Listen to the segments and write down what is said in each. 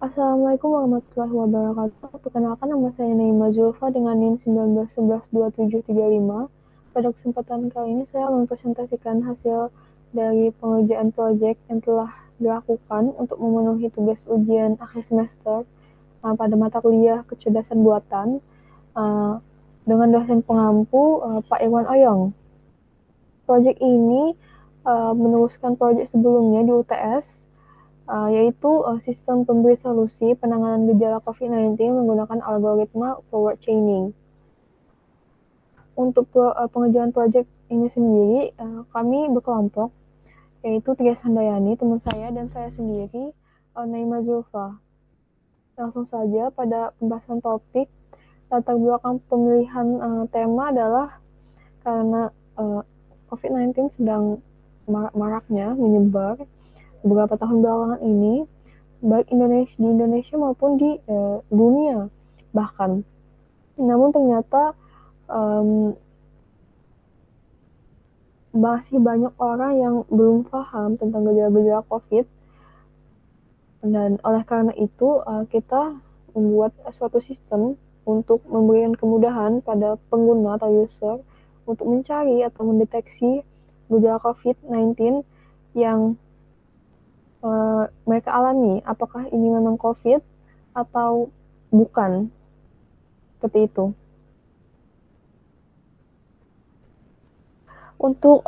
Assalamualaikum warahmatullahi wabarakatuh. Perkenalkan nama saya Naima Zulfa dengan NIM 19112735. Pada kesempatan kali ini saya mempresentasikan hasil dari pengerjaan proyek yang telah dilakukan untuk memenuhi tugas ujian akhir semester pada mata kuliah kecerdasan buatan uh, dengan dosen pengampu Pak Irwan Oyong. Proyek ini meneruskan proyek sebelumnya di UTS, yaitu sistem pemberi solusi penanganan gejala COVID-19 menggunakan algoritma forward chaining. Untuk pengerjaan proyek ini sendiri, kami berkelompok, yaitu Tria Sandayani, teman saya, dan saya sendiri, Naima Zulfa. Langsung saja pada pembahasan topik, latar belakang pemilihan tema adalah karena COVID-19 sedang marak-maraknya menyebar beberapa tahun belakangan ini, baik di Indonesia maupun di dunia bahkan. Namun ternyata masih banyak orang yang belum paham tentang gejala-gejala COVID, dan oleh karena itu kita membuat suatu sistem untuk memberikan kemudahan pada pengguna atau user untuk mencari atau mendeteksi gejala COVID-19 yang mereka alami, apakah ini memang COVID atau bukan, seperti itu. Untuk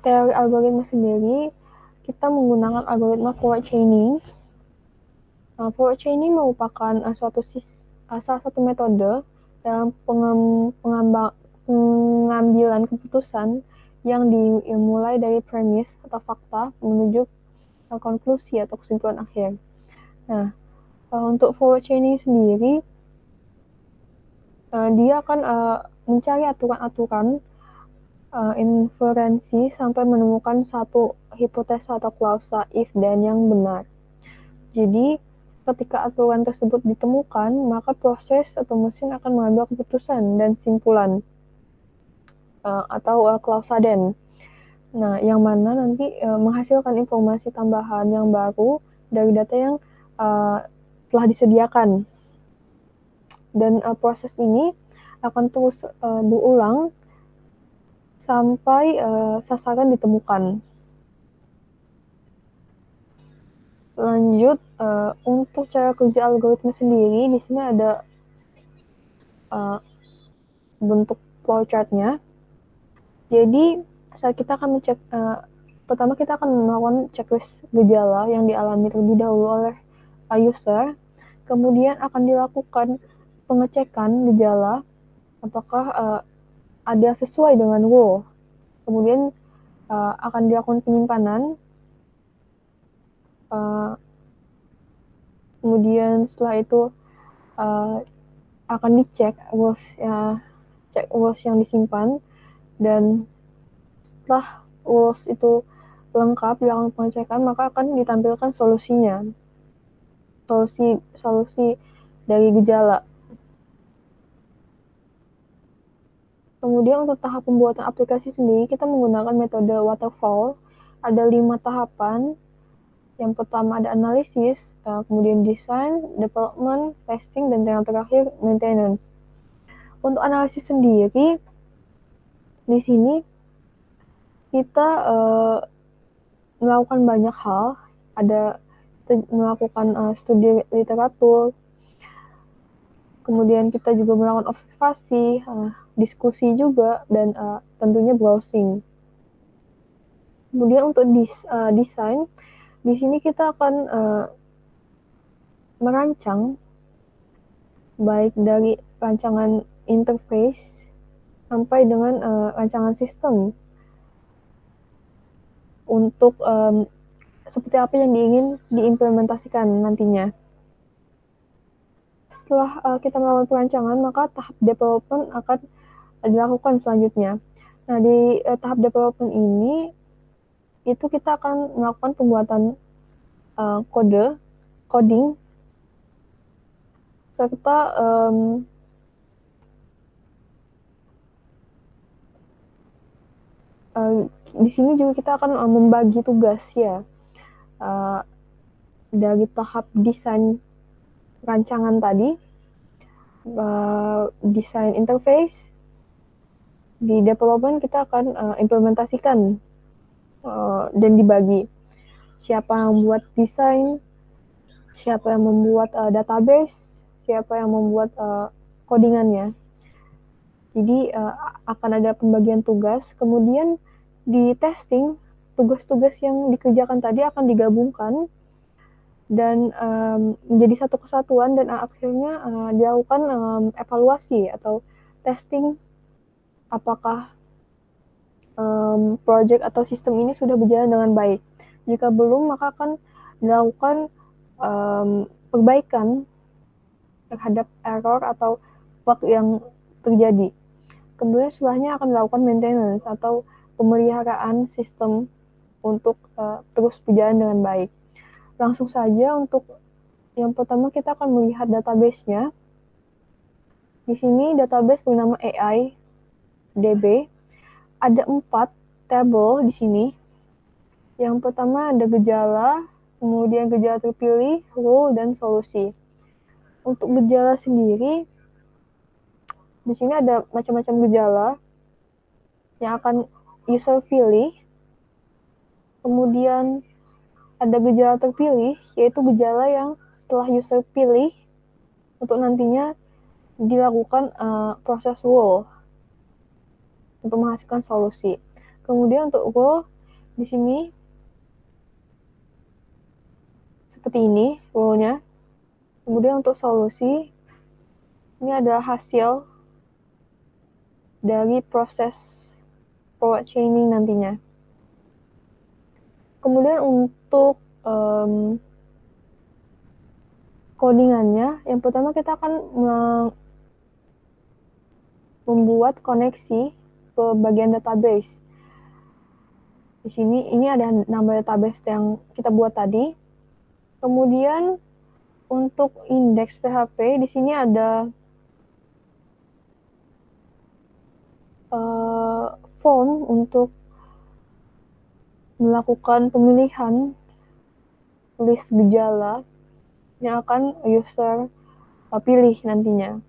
teori algoritma sendiri, kita menggunakan algoritma forward chaining. Forward chaining merupakan salah satu metode dalam pengambilan keputusan yang dimulai dari premis atau fakta menuju konklusi atau kesimpulan akhir. Nah, untuk forward chaining sendiri, dia akan mencari aturan-aturan inferensi sampai menemukan satu hipotesa atau klausa if then yang benar. Jadi, ketika aturan tersebut ditemukan, maka proses atau mesin akan mengambil keputusan dan simpulan atau klausa then. Nah, yang mana nanti menghasilkan informasi tambahan yang baru dari data yang telah disediakan. Dan proses ini akan terus berulang sampai sasaran ditemukan. Lanjut, untuk cara kerja algoritma sendiri, di sini ada bentuk flowchart-nya. Jadi, saat kita akan pertama kita akan melakukan checklist gejala yang dialami terlebih dahulu oleh user. Kemudian akan dilakukan pengecekan gejala, apakah ada sesuai dengan rule. Kemudian akan dilakukan penyimpanan. Kemudian setelah itu akan dicek rules yang disimpan, dan setelah rules itu lengkap dilakukan pengecekan, maka akan ditampilkan solusinya, solusi dari gejala. Kemudian untuk tahap pembuatan aplikasi sendiri, kita menggunakan metode waterfall. Ada 5 tahapan. Yang pertama ada analisis, kemudian design, development, testing, dan yang terakhir maintenance. Untuk analisis sendiri, di sini kita melakukan banyak hal. Ada melakukan studi literatur, kemudian kita juga melakukan observasi, diskusi juga, dan tentunya browsing. Kemudian untuk desain, di sini kita akan merancang baik dari rancangan interface sampai dengan rancangan sistem untuk seperti apa yang diingin diimplementasikan nantinya. Setelah kita melakukan perancangan, maka tahap development akan dilakukan selanjutnya. Nah, di tahap development ini, itu kita akan melakukan pembuatan coding, serta di sini juga kita akan membagi tugas ya. Dari tahap desain rancangan tadi, desain interface. Di development kita akan implementasikan dan dibagi. Siapa yang membuat desain, siapa yang membuat database, siapa yang membuat codingannya. Jadi akan ada pembagian tugas, kemudian di testing, tugas-tugas yang dikerjakan tadi akan digabungkan dan menjadi satu kesatuan dan akhirnya dilakukan evaluasi atau testing apakah project atau sistem ini sudah berjalan dengan baik. Jika belum, maka akan dilakukan perbaikan terhadap error atau bug yang terjadi. Kemudian setelahnya akan dilakukan maintenance atau pemeliharaan sistem untuk terus berjalan dengan baik. Langsung saja untuk yang pertama kita akan melihat database-nya. Di sini database bernama AI DB. Ada 4 tabel di sini. Yang pertama ada gejala, kemudian gejala terpilih, rule, dan solusi. Untuk gejala sendiri, di sini ada macam-macam gejala yang akan user pilih. Kemudian ada gejala terpilih, yaitu gejala yang setelah user pilih untuk nantinya dilakukan proses rule untuk menghasilkan solusi. Kemudian untuk rule di sini seperti ini rule-nya. Kemudian untuk solusi ini adalah hasil dari proses forward chaining nantinya. Kemudian untuk codingannya, yang pertama kita akan membuat koneksi ke bagian database. Di sini ini ada nama database yang kita buat tadi. Kemudian untuk indeks PHP di sini ada form untuk melakukan pemilihan list gejala yang akan user pilih nantinya.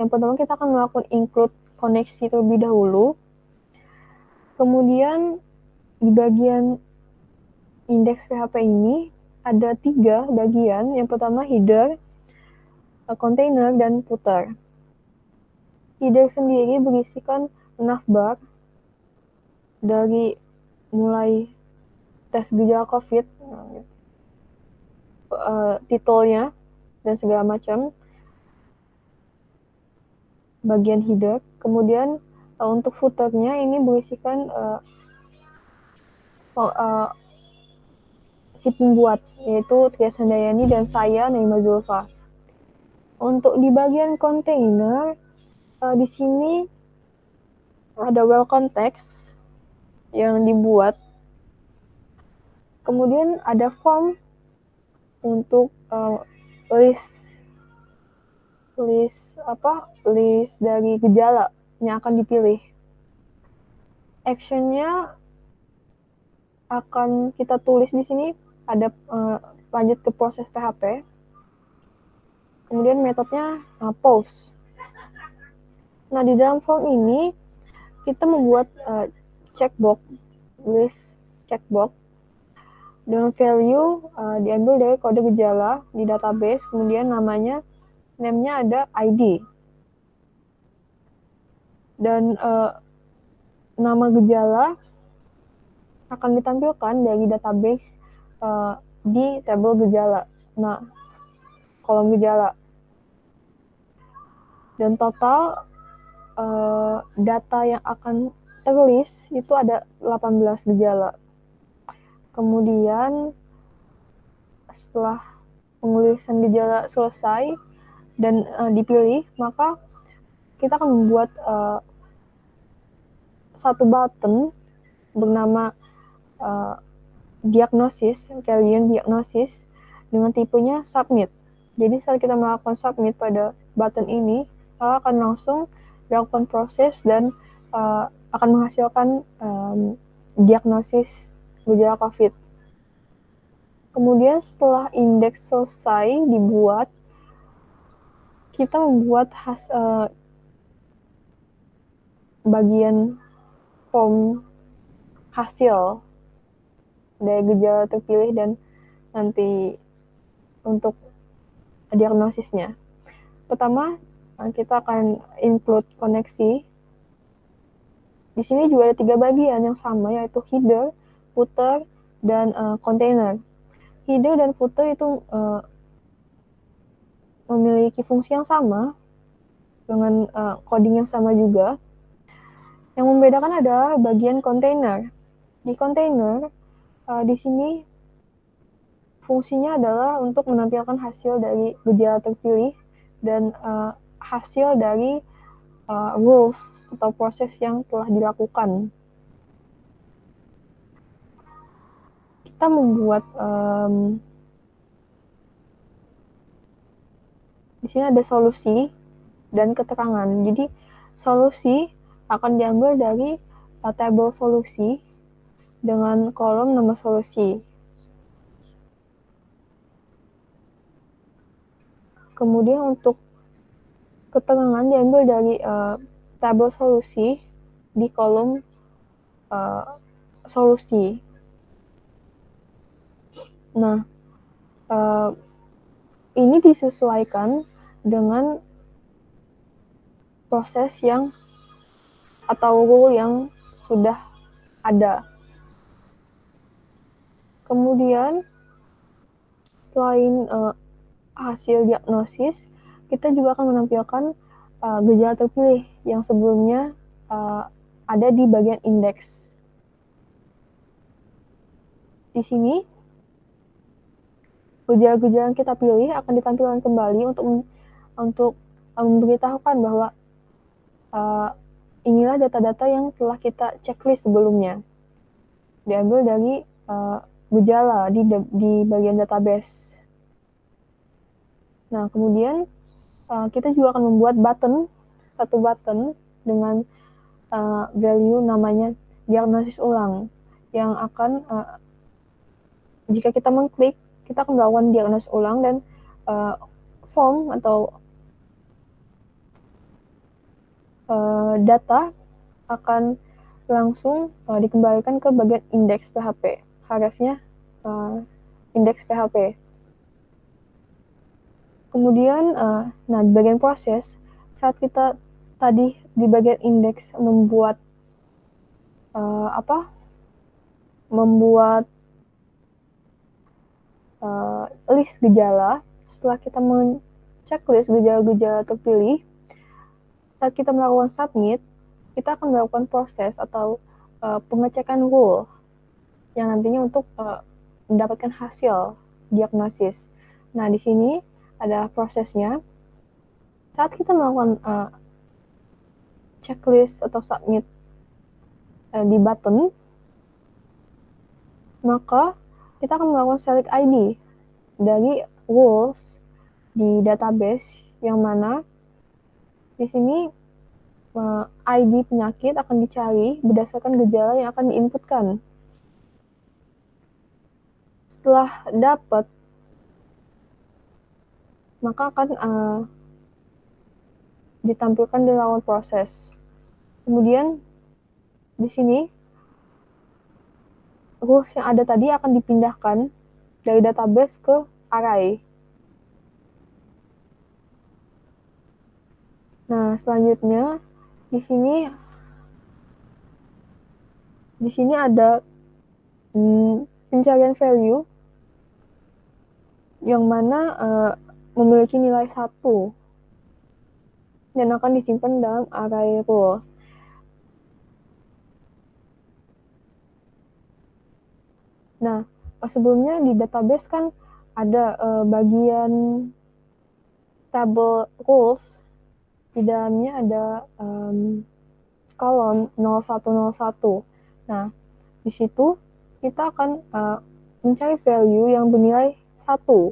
Yang pertama kita akan melakukan include koneksi terlebih dahulu. Kemudian di bagian indeks PHP ini ada 3 bagian. Yang pertama header, container, dan footer. Header sendiri berisikan navbar dari mulai tes gejala COVID, titelnya, dan segala macam bagian header. Kemudian untuk footernya ini berisikan si pembuat, yaitu Trias Handayani dan saya, Naima Zulfa. Untuk di bagian container, di sini ada welcome text yang dibuat. Kemudian ada form untuk list dari gejala yang akan dipilih. Actionnya akan kita tulis di sini, ada lanjut ke proses PHP. Kemudian metodenya post. Nah, di dalam form ini kita membuat checkbox, list checkbox dengan value diambil dari kode gejala di database, kemudian name-nya ada ID. Dan nama gejala akan ditampilkan dari database di tabel gejala. Nah, kolom gejala. Dan total data yang akan terlist itu ada 18 gejala. Kemudian setelah penulisan gejala selesai dan dipilih, maka kita akan membuat satu button bernama diagnosis, Kalian diagnosis, dengan tipenya submit. Jadi saat kita melakukan submit pada button ini, akan langsung dilakukan proses dan akan menghasilkan diagnosis gejala COVID. Kemudian setelah indeks selesai dibuat, kita membuat bagian form hasil dari gejala terpilih dan nanti untuk diagnosisnya. Pertama, kita akan include koneksi. Di sini juga ada 3 bagian yang sama, yaitu header, footer, dan container. Header dan footer itu memiliki fungsi yang sama dengan coding yang sama juga. Yang membedakan adalah bagian container. Di container, di sini fungsinya adalah untuk menampilkan hasil dari gejala terpilih dan hasil dari rules atau proses yang telah dilakukan. Kita membuat di sini ada solusi dan keterangan. Jadi solusi akan diambil dari tabel solusi dengan kolom nama solusi. Kemudian untuk keterangan diambil dari tabel solusi di kolom solusi. Nah, ini disesuaikan dengan proses yang atau rule yang sudah ada. Kemudian selain hasil diagnosis, kita juga akan menampilkan gejala terpilih yang sebelumnya ada di bagian indeks. Di sini gejala-gejala yang kita pilih akan ditampilkan kembali untuk memberitahukan bahwa inilah data-data yang telah kita checklist sebelumnya. Diambil dari gejala di bagian database. Nah, kemudian kita juga akan membuat satu button dengan value namanya diagnosis ulang, yang akan jika kita mengklik, kita akan melakukan diagnosis ulang dan form atau data akan langsung dikembalikan ke bagian indeks PHP. Harusnya indeks PHP. Kemudian, nah di bagian proses, saat kita tadi di bagian indeks membuat list gejala, setelah kita men-checklist gejala-gejala terpilih, saat kita melakukan submit, kita akan melakukan proses atau pengecekan rule yang nantinya untuk mendapatkan hasil diagnosis. Nah, di sini ada prosesnya. Saat kita melakukan checklist atau submit di button, maka kita akan melakukan select ID dari rules di database, yang mana di sini ID penyakit akan dicari berdasarkan gejala yang akan diinputkan. Setelah dapat, maka akan ditampilkan di lawan proses. Kemudian di sini rules yang ada tadi akan dipindahkan dari database ke array. Nah, selanjutnya di sini ada pencarian value yang mana memiliki nilai 1 dan akan disimpan dalam array rule. Nah, sebelumnya di database kan ada bagian tabel rules, di dalamnya ada kolom 0101. Nah, di situ kita akan mencari value yang bernilai 1,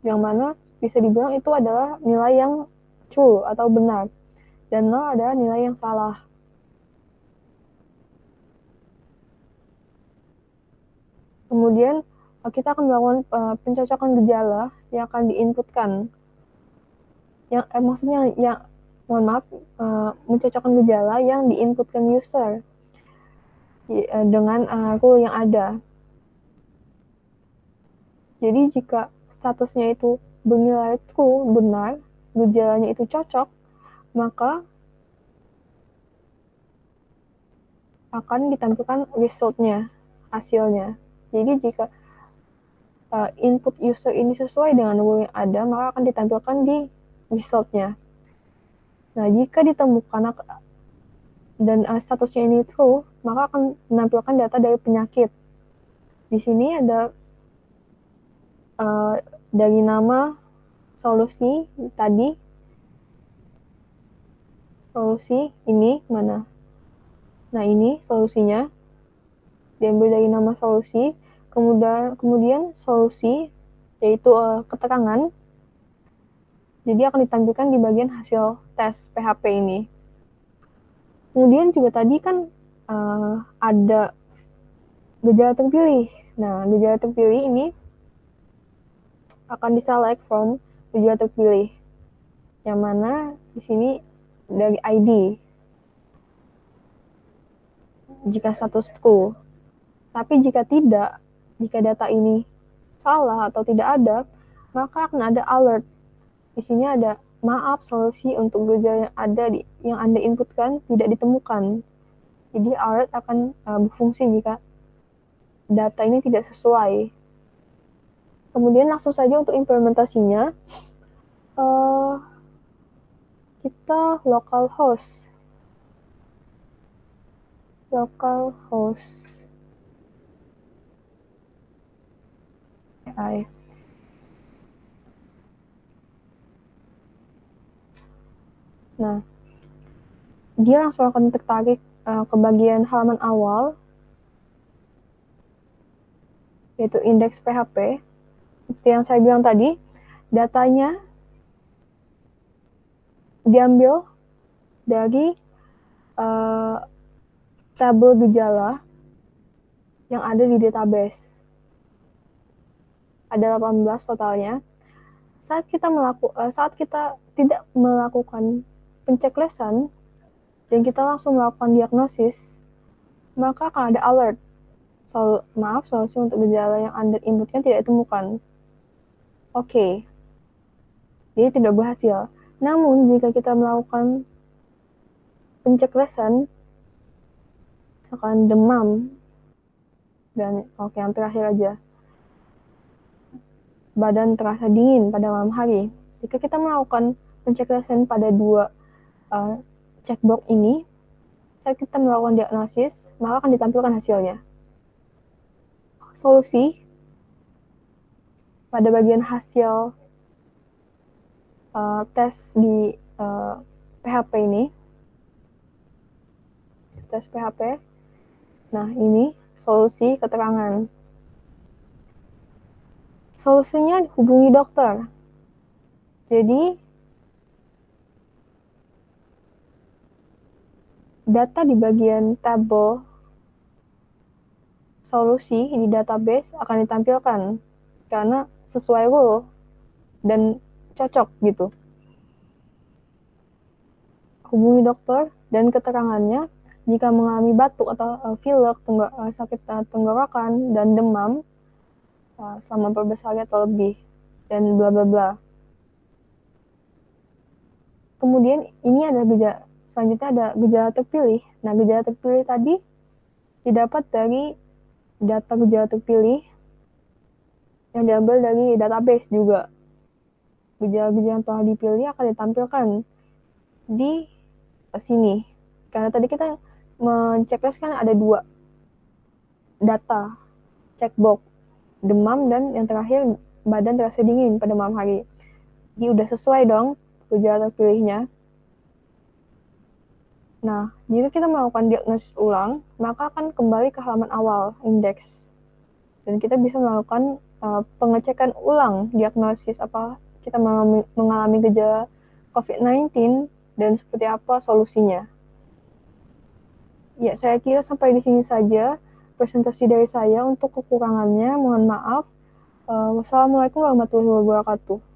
yang mana bisa dibilang itu adalah nilai yang true atau benar, dan 0 adalah nilai yang salah. Kemudian kita akan melakukan pencocokan gejala yang akan diinputkan. Maksudnya yang mohon maaf, mencocokkan gejala yang diinputkan user dengan rule yang ada. Jadi jika statusnya itu bernilai true, benar, gejalanya itu cocok, maka akan ditampilkan resultnya, hasilnya. Jadi jika input user ini sesuai dengan rule yang ada, maka akan ditampilkan di resultnya. Nah, jika ditemukan dan statusnya ini true, maka akan menampilkan data dari penyakit. Di sini ada dari nama solusi tadi, solusi ini mana? Nah, ini solusinya diambil dari nama solusi, kemudian solusi yaitu keterangan. Jadi akan ditampilkan di bagian hasil tes PHP ini. Kemudian juga tadi kan ada gejala terpilih. Nah, gejala terpilih ini akan diselect from gejala terpilih. Yang mana di sini dari ID. Jika status true. Tapi jika tidak, jika data ini salah atau tidak ada, maka akan ada alert. Di sini ada maaf, solusi untuk gejala yang ada yang Anda inputkan tidak ditemukan. Jadi alert akan berfungsi jika data ini tidak sesuai. Kemudian langsung saja untuk implementasinya, kita localhost. Nah, dia langsung akan tertarik ke bagian halaman awal, yaitu indeks PHP. Seperti yang saya bilang tadi, datanya diambil dari tabel gejala yang ada di database. Ada 18 totalnya. Saat kita tidak melakukan penceklesan dan kita langsung melakukan diagnosis, maka akan ada alert. Solusi untuk gejala yang Anda inputkan tidak ditemukan. Oke. Jadi tidak berhasil. Namun jika kita melakukan penceklesan, misalkan demam, dan yang terakhir aja, badan terasa dingin pada malam hari. Jika kita melakukan penceklesan pada dua checkbox ini, saat kita melakukan diagnosis, maka akan ditampilkan hasilnya. Solusi pada bagian hasil tes di PHP ini, tes PHP. Nah, ini solusi keterangan. Solusinya hubungi dokter. Jadi data di bagian tabel solusi di database akan ditampilkan karena sesuai rule dan cocok gitu. Hubungi dokter dan keterangannya jika mengalami batuk atau pilek, sakit tenggorokan dan demam selama 14 hari atau lebih dan bla bla bla. Kemudian ini ada selanjutnya ada gejala terpilih. Nah, gejala terpilih tadi didapat dari data gejala terpilih yang diambil dari database juga. Gejala-gejala yang telah dipilih akan ditampilkan di sini. Karena tadi kita mencekles kan ada dua data checkbox, demam dan yang terakhir badan terasa dingin pada malam hari. Jadi udah sesuai dong gejala terpilihnya. Nah, jika kita melakukan diagnosis ulang, maka akan kembali ke halaman awal, indeks. Dan kita bisa melakukan pengecekan ulang diagnosis apa kita mengalami gejala COVID-19 dan seperti apa solusinya. Ya, saya kira sampai di sini saja. presentasi dari saya. Untuk kekurangannya, mohon maaf. Wassalamualaikum warahmatullahi wabarakatuh.